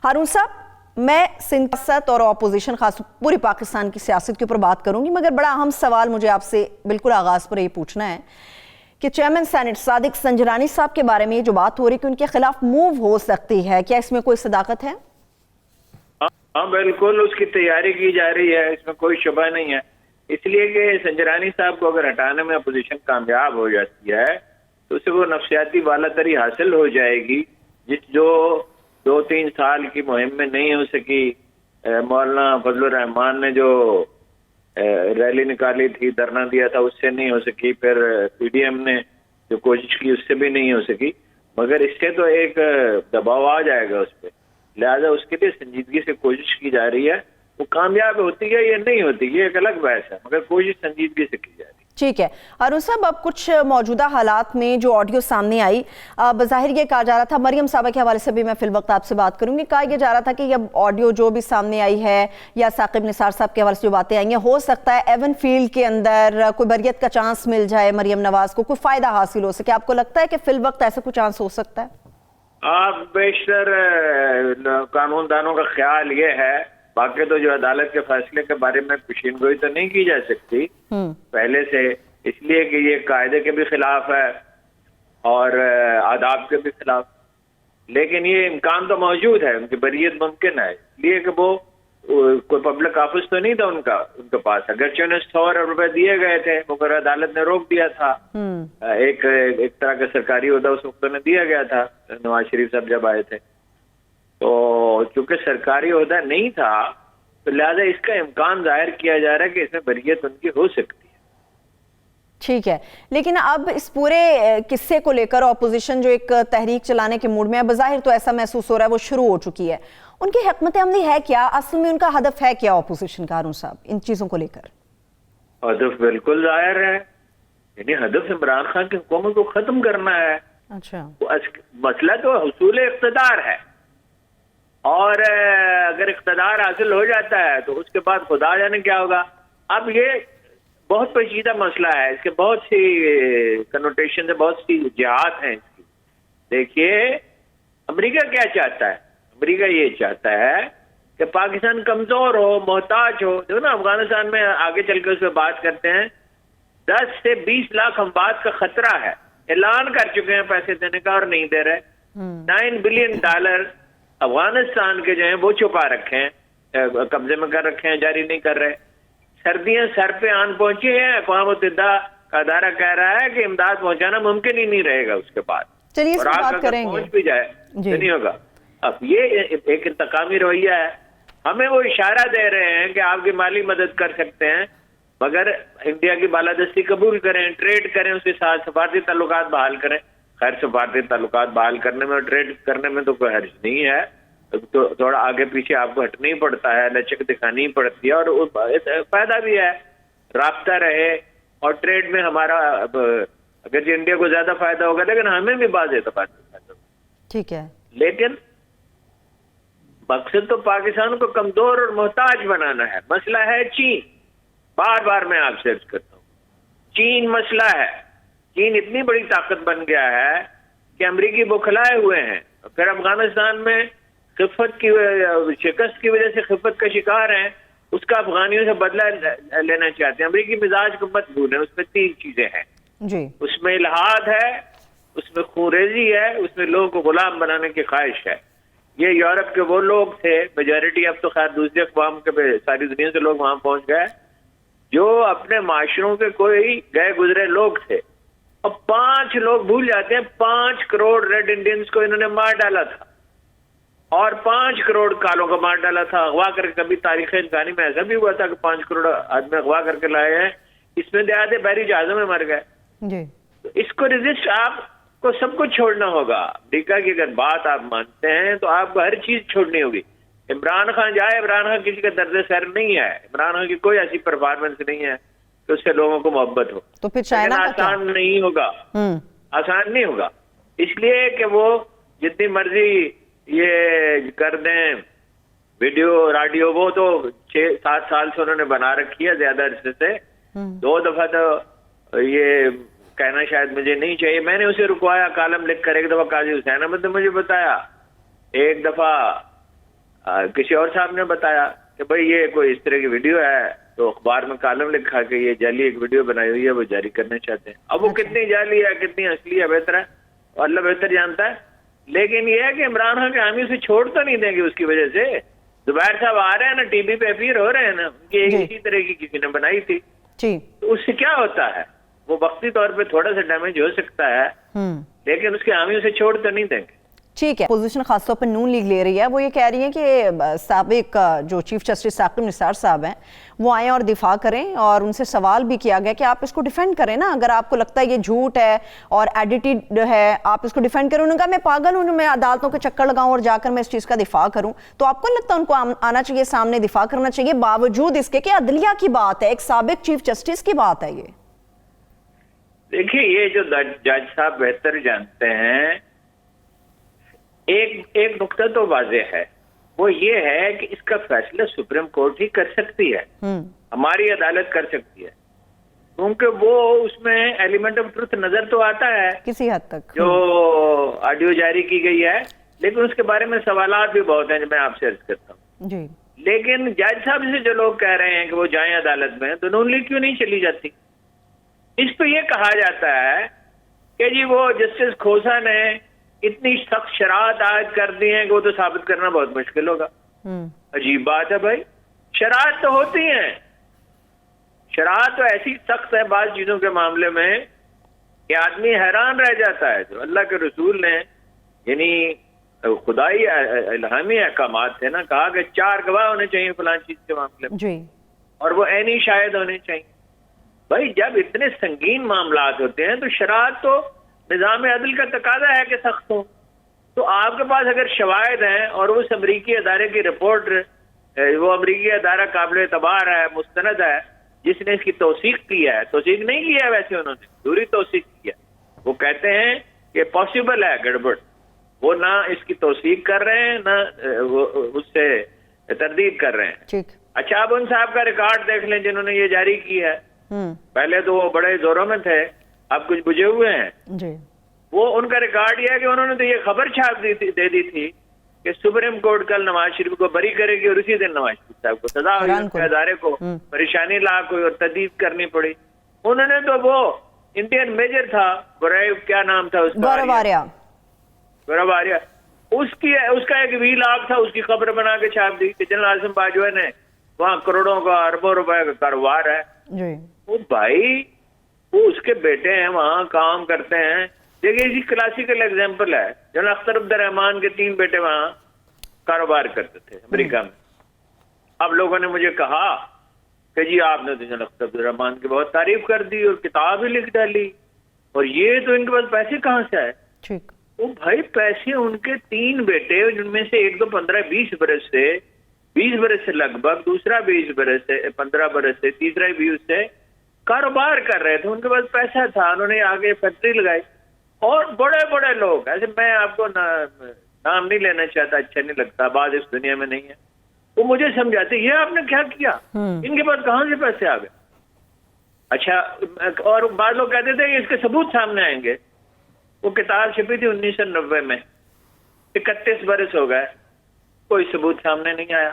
ہارون صاحب، میں سیاست اور اپوزیشن خاص پوری پاکستان کی سیاست کے اوپر بات کروں گی، مگر بڑا اہم سوال مجھے آپ سے بالکل آغاز پر یہ پوچھنا ہے کہ چیئرمین سینٹ صادق سنجرانی صاحب کے بارے میں جو بات ہو رہی ہے کہ ان کے خلاف موو ہو سکتی ہے، کیا اس میں کوئی صداقت ہے؟ ہاں بالکل، اس کی تیاری کی جا رہی ہے، اس میں کوئی شبہ نہیں ہے، اس لیے کہ سنجرانی صاحب کو اگر ہٹانے میں اپوزیشن کامیاب ہو جاتی ہے تو اسے وہ نفسیاتی والا تری حاصل ہو جائے گی جو 2-3 سال کی مہم میں نہیں ہو سکی۔ مولانا فضل الرحمان نے جو ریلی نکالی تھی، دھرنا دیا تھا، اس سے نہیں ہو سکی، پھر پی ڈی ایم نے جو کوشش کی اس سے بھی نہیں ہو سکی، مگر اس سے تو ایک دباؤ آ جائے گا اس پہ، لہذا اس کے لیے سنجیدگی سے کوشش کی جا رہی ہے۔ وہ کامیاب ہوتی ہے یا نہیں ہوتی یہ ایک الگ بحث ہے، مگر کوشش سنجیدگی سے کی جا رہی ہے۔ ٹھیک ہے ہارون صاحب، اب کچھ موجودہ حالات میں جو آڈیو سامنے آئی، بظاہر یہ کہا جا رہا تھا، مریم صاحبہ کے حوالے سے بھی میں فی الوقت آپ سے بات کروں گی، کہا یہ جا رہا تھا کہ یہ آڈیو جو بھی سامنے آئی ہے یا ثاقب نثار صاحب کے حوالے سے جو باتیں آئی ہیں، ہو سکتا ہے ایون فیلڈ کے اندر کوئی بریت کا چانس مل جائے مریم نواز کو، کوئی فائدہ حاصل ہو سکے۔ آپ کو لگتا ہے کہ فی الوقت ایسا کوئی چانس ہو سکتا ہے؟ آپ بیشتر قانون دانوں کا خیال یہ ہے، باقی تو جو عدالت کے فیصلے کے بارے میں پیشین گوئی تو نہیں کی جا سکتی پہلے سے، اس لیے کہ یہ قاعدے کے بھی خلاف ہے اور آداب کے بھی خلاف، لیکن یہ امکان تو موجود ہے، ان کی بریت ممکن ہے، اس لیے کہ وہ کوئی پبلک آفس تو نہیں تھا ان کے پاس، اگرچہ انہیں 100 ارب روپے دیے گئے تھے مگر عدالت نے روک دیا تھا۔ ایک طرح کا سرکاری عہدہ اس وقت انہیں دیا گیا تھا نواز شریف صاحب جب آئے تھے، تو چونکہ سرکاری عہدہ نہیں تھا تو لہذا اس کا امکان ظاہر کیا جا رہا ہے کہ اس میں بریت ان کی ہو سکتی ہے۔ ٹھیک ہے، لیکن اب اس پورے قصے کو لے کر اپوزیشن جو ایک تحریک چلانے کے موڈ میں ہے، بظاہر تو ایسا محسوس ہو رہا ہے وہ شروع ہو چکی ہے، ان کی حکمت عملی ہے کیا؟ اصل میں ان کا ہدف ہے کیا اپوزیشن کا ہارون صاحب ان چیزوں کو لے کر؟ ہدف بالکل ظاہر ہے، یعنی ہدف عمران خان کی حکومت کو ختم کرنا ہے۔ اچھا، مسئلہ تو حصول اقتدار ہے، اور اگر اقتدار حاصل ہو جاتا ہے تو اس کے بعد خدا جانے کیا ہوگا۔ اب یہ بہت پیچیدہ مسئلہ ہے، اس کے بہت سی کنوٹیشن ہے، بہت سی جہات ہیں اس کی۔ دیکھیے امریکہ کیا چاہتا ہے، امریکہ یہ چاہتا ہے کہ پاکستان کمزور ہو، محتاج ہو۔ دیکھو نا افغانستان میں آگے چل کے اس پہ بات کرتے ہیں، 10 سے 20 لاکھ اموات کا خطرہ ہے، اعلان کر چکے ہیں پیسے دینے کا اور نہیں دے رہے۔ $9 بلین افغانستان کے جو ہیں وہ چھپا رکھے ہیں، قبضے میں کر رکھے ہیں، جاری نہیں کر رہے۔ سردیاں سر پہ آن پہنچی ہیں، اقوام متحدہ کا ادارہ کہہ رہا ہے کہ امداد پہنچانا ممکن ہی نہیں رہے گا اس کے بعد، چلیے اس اور پر آگ بات کریں گے، پہنچ بھی جائے نہیں ہوگا۔ اب یہ ایک انتقامی رویہ ہے، ہمیں وہ اشارہ دے رہے ہیں کہ آپ کی مالی مدد کر سکتے ہیں مگر انڈیا کی بالادستی قبول کریں، ٹریڈ کریں، اس کے ساتھ سفارتی تعلقات بحال کریں۔ خیر سفارتی تعلقات بحال کرنے میں اور ٹریڈ کرنے میں تو کوئی حرج نہیں ہے، تو تھوڑا آگے پیچھے آپ کو ہٹنا ہی پڑتا ہے، لچک دکھانی ہی پڑتی ہے، اور فائدہ بھی ہے، رابطہ رہے، اور ٹریڈ میں ہمارا اگر انڈیا کو زیادہ فائدہ ہوگا لیکن ہمیں بھی بعض اعتبار سے فائدہ ہوگا۔ ٹھیک ہے، لیکن مقصد تو پاکستان کو کمزور اور محتاج بنانا ہے۔ مسئلہ ہے چین، بار بار میں آپ سے عرض کرتا ہوں، چین مسئلہ ہے۔ چین اتنی بڑی طاقت بن گیا ہے کہ امریکی بکھلائے ہوئے ہیں، پھر افغانستان میں خفت کی شکست کی وجہ سے خفت کا شکار ہیں، اس کا افغانیوں سے بدلہ لینا چاہتے ہیں۔ امریکی مزاج کو مت بھولیں، اس میں 3 چیزیں ہیں جی، اس میں الحاد ہے، اس میں خونریزی ہے، اس میں لوگوں کو غلام بنانے کی خواہش ہے۔ یہ یورپ کے وہ لوگ تھے، میجورٹی اب تو خیر دوسری اقوام کے ساری دنیا سے لوگ وہاں پہنچ گئے، جو اپنے معاشروں کے کوئی گئے گزرے لوگ تھے۔ اب 5 لوگ بھول جاتے ہیں، 5 کروڑ ریڈ انڈینز کو انہوں نے مار ڈالا تھا، اور 5 کروڑ کالوں کو مار ڈالا تھا، اغوا کر کے۔ کبھی تاریخ انسانی میں ایسا بھی ہوا تھا کہ 5 کروڑ آدمی اغوا کر کے لائے ہیں، اس میں دیہاتے بحری جہازوں میں مر گئے۔ جی، اس کو ریزسٹ آپ کو سب کچھ چھوڑنا ہوگا۔ امریکہ کی اگر بات آپ مانتے ہیں تو آپ کو ہر چیز چھوڑنی ہوگی۔ عمران خان جائے، عمران خان کسی کا درد سر نہیں ہے، عمران خان کی کوئی ایسی پرفارمنس نہیں ہے کہ اس سے لوگوں کو محبت ہو، تو پھر چائنا کا کیا؟ آسان نہیں ہوگا، آسان نہیں ہوگا، اس لیے کہ وہ جتنی مرضی یہ کر دیں ویڈیو راڈیو، وہ تو 6-7 سال سے انہوں نے بنا رکھی ہے، زیادہ عرصے سے۔ 2 دفعہ تو یہ کہنا شاید مجھے نہیں چاہیے، میں نے اسے رکوایا کالم لکھ کر، ایک دفعہ قاضی حسین احمد نے مجھے بتایا، ایک دفعہ کسی اور صاحب نے بتایا کہ بھئی یہ کوئی اس طرح کی ویڈیو ہے، تو اخبار میں کالم لکھا کہ یہ جعلی ایک ویڈیو بنائی ہوئی ہے، وہ جاری کرنا چاہتے ہیں. اب وہ کتنی جعلی ہے کتنی اصلی ہے بہتر ہے اللہ بہتر جانتا ہے. لیکن یہ ہے کہ عمران خان کے حامی اسے چھوڑ تو نہیں دیں گے اس کی وجہ سے. زبیر صاحب آ رہے ہیں نا، ٹی وی پہ اپیئر ہو رہے ہیں نا، ان کی ایک اسی طرح کی کسی نے بنائی تھی. تو اس سے کیا ہوتا ہے، وہ وقتی طور پہ تھوڑا سا ڈیمیج ہو سکتا ہے، لیکن اس کے حامی اسے چھوڑ تو نہیں دیں گے. ٹھیک ہے. پوزیشن خاص طور پر نون لیگ لے رہی ہے، وہ یہ کہہ رہی ہیں کہ سابق جو چیف جسٹس ثاقب نثار صاحب ہیں وہ آئیں اور دفاع کریں، اور ان سے سوال بھی کیا گیا کہ آپ اس کو ڈیفینڈ کریں نا، اگر آپ کو لگتا ہے یہ جھوٹ ہے اور ایڈیٹڈ ہے آپ اس کو ڈیفینڈ کریں. انہوں نے کہا میں پاگل ہوں میں عدالتوں کے چکر لگاؤں اور جا کر میں اس چیز کا دفاع کروں. تو آپ کو نہیں لگتا ان کو آنا چاہیے سامنے دفاع کرنا چاہیے باوجود اس کے کہ عدلیہ کی بات ہے، ایک سابق چیف جسٹس کی بات ہے. یہ دیکھیے یہ جو جج صاحب بہتر جانتے ہیں، ایک نقطہ تو واضح ہے، وہ یہ ہے کہ اس کا فیصلہ سپریم کورٹ ہی کر سکتی ہے، ہماری عدالت کر سکتی ہے، کیونکہ وہ اس میں ایلیمنٹ آف ٹروتھ نظر تو آتا ہے کسی حد تک جو آڈیو جاری کی گئی ہے، لیکن اس کے بارے میں سوالات بھی بہت ہیں جو میں آپ سے عرض کرتا ہوں. جی. لیکن جج صاحب سے جو لوگ کہہ رہے ہیں کہ وہ جائیں عدالت میں، تو نون لیگ کیوں نہیں چلی جاتی؟ اس پہ یہ کہا جاتا ہے کہ جی وہ جسٹس کھوسا نے اتنی سخت شرائط عائد کر دی ہیں کہ وہ تو ثابت کرنا بہت مشکل ہوگا. عجیب بات ہے بھائی، شرائط تو ہوتی ہیں، شرائط تو ایسی سخت ہے بعض چیزوں کے معاملے میں کہ آدمی حیران رہ جاتا ہے. جو اللہ کے رسول نے یعنی خدائی الہامی احکامات تھے نا، کہا کہ 4 گواہ ہونے چاہیے فلاں چیز کے معاملے میں، اور وہ عینی شاہد ہونے چاہیے. بھائی جب اتنے سنگین معاملات ہوتے ہیں تو شرائط تو نظام عدل کا تقاضا ہے کہ سخت ہو. تو آپ کے پاس اگر شواہد ہیں اور اس امریکی ادارے کی رپورٹ، وہ امریکی ادارہ قابل اعتبار ہے، مستند ہے، جس نے اس کی توثیق کی ہے، توثیق نہیں کی ہے ویسے انہوں نے دوری توثیق کی ہے، وہ کہتے ہیں کہ پاسبل ہے گڑبڑ، وہ نہ اس کی توثیق کر رہے ہیں نہ وہ اس سے تردید کر رہے ہیں. اچھا اب ان صاحب کا ریکارڈ دیکھ لیں جنہوں نے یہ جاری کی ہے. پہلے تو وہ بڑے زوروں میں تھے، اب کچھ بجھے ہوئے ہیں. وہ ان کا ریکارڈ یہ ہے کہ انہوں نے تو یہ خبر چھاپ دے دی تھی کہ سپریم کورٹ کل نواز شریف کو بری کرے گی، اور اسی دن نواز شریف صاحب کو سزا ہوئی، ان کے ادارے کو پریشانی لاحق ہوئی اور تردید کرنی پڑی. انہوں نے تو وہ انڈین میجر تھا، کیا نام تھا اس کا، گورو آریہ، اس کا ایک ویلاگ تھا، اس کی خبر بنا کے چھاپ دی کہ جنرل اعظم باجوہ نے وہاں کروڑوں کا اربوں روپے کا کاروبار ہے. وہ بھائی وہ اس کے بیٹے ہیں وہاں کام کرتے ہیں. دیکھیے اسی کلاسیکل ایگزامپل ہے، جنرل اختر عبد الرحمان کے 3 بیٹے وہاں کاروبار کرتے تھے امریکہ میں. اب لوگوں نے مجھے کہا کہ جی آپ نے تو جنرل اختر عبد الرحمان کی بہت تعریف کر دی اور کتاب ہی لکھ ڈالی، اور یہ تو ان کے پاس پیسے کہاں سے آئے؟ وہ بھائی پیسے ان کے 3 بیٹے، جن میں سے ایک تو 15-20 برس سے، 20 برس سے لگ بھگ، دوسرا 20 برس سے، 15 برس سے، تیسرا 20 سے کاروبار کر رہے تھے. ان کے پاس پیسہ تھا، انہوں نے آگے فیکٹری لگائی. اور بڑے بڑے لوگ، ایسے میں آپ کو نام نہیں لینا چاہتا، اچھا نہیں لگتا، بعض اس دنیا میں نہیں ہے، وہ مجھے سمجھاتے یہ آپ نے کیا کیا، ان کے پاس کہاں سے پیسے آ گئے. اچھا اور بعض لوگ کہتے تھے کہ اس کے ثبوت سامنے آئیں گے. وہ کتاب چھپی تھی 1990 میں، 31 برس ہو گئے، کوئی ثبوت سامنے نہیں آیا.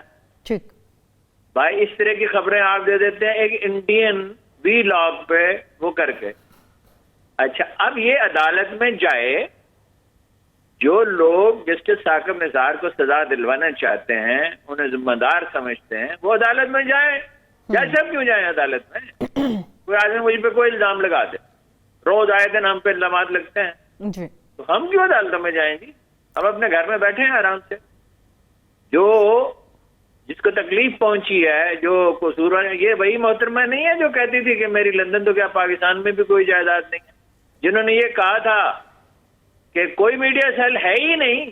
بھائی اس طرح کی خبریں آپ دے دیتے ہیں ایک انڈین وی لاگ پہ وہ کر کے. اچھا اب یہ عدالت میں جائے، جو لوگ جسٹس ثاقب نثار کو سزا دلوانا چاہتے ہیں، انہیں ذمہ دار سمجھتے ہیں، وہ عدالت میں جائیں. جج صاحب کیوں جائیں عدالت میں؟ کوئی آدمی مجھ پہ کوئی الزام لگا دے، روز آئے دن ہم پہ الزامات لگتے ہیں، تو ہم کیوں عدالتوں میں جائیں گے؟ ہم اپنے گھر میں بیٹھے ہیں آرام سے. جو جس کو تکلیف پہنچی ہے، جو قصور، یہ وہی محترمہ نہیں ہے جو کہتی تھی کہ میری لندن تو کیا پاکستان میں بھی کوئی جائیداد نہیں ہے، جنہوں نے یہ کہا تھا کہ کوئی میڈیا سیل ہے ہی نہیں